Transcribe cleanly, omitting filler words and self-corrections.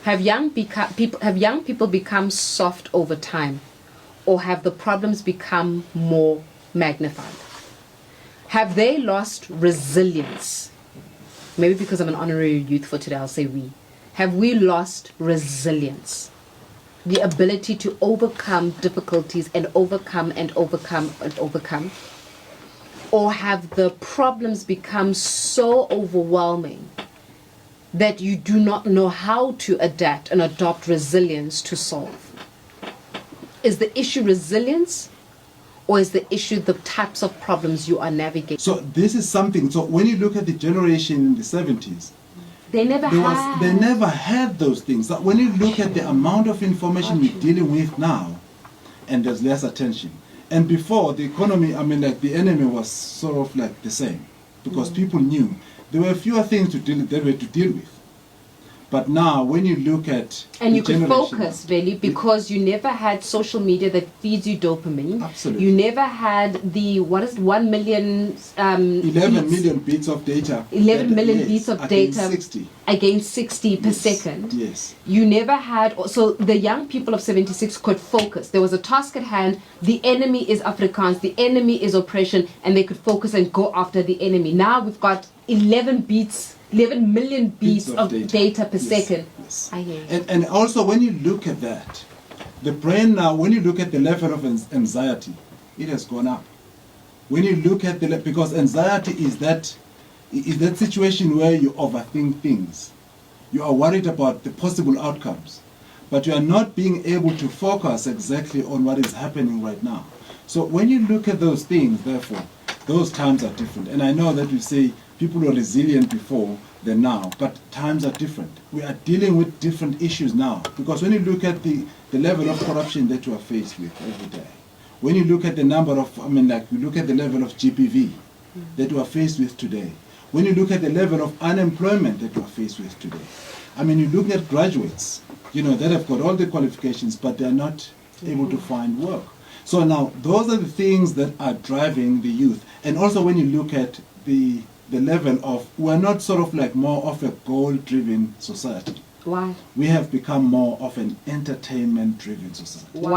Have young people become soft over time, or have the problems become more magnified? Have they lost resilience? Maybe because I'm an honorary youth for today, I'll say we. Have we lost resilience? The ability to overcome difficulties and overcome and overcome and overcome? Or have the problems become so overwhelming that you do not know how to adapt and adopt resilience to solve? Is the issue resilience, or is the issue the types of problems you are navigating? So this is something, so when you look at the generation in the 70s, they never had those things. So when you look at the amount of information we're dealing with now, and there's less attention. And before, the economy, the enemy was sort of like the same, because people knew there were fewer things to deal with. But now, when you look at and you could focus, Veli, because you never had social media that feeds you dopamine. Absolutely. You never had the 1 million 11 million bits of data. 11 million bits of data 60. Against 60 per second. Yes. You never had, so the young people of 76 could focus. There was a task at hand. The enemy is Afrikaans. The enemy is oppression, and they could focus and go after the enemy. Now we've got 11 million beats of data per second. Yes. And also when you look at that, the brain now, when you look at the level of anxiety, it has gone up. When you look at because anxiety is that situation where you overthink things. You are worried about the possible outcomes, but you are not being able to focus exactly on what is happening right now. So when you look at those things, therefore, those times are different. And I know that you say people were resilient before than now, but times are different. We are dealing with different issues now, because when you look at the level of corruption that you are faced with every day, when you look at the number of, you look at the level of GPV that we are faced with today, when you look at the level of unemployment that we are faced with today, you look at graduates, that have got all the qualifications, but they are not able to find work. So now, those are the things that are driving the youth. And also when you look at the level of, we're not sort of like more of a goal-driven society. Why? We have become more of an entertainment-driven society. Why?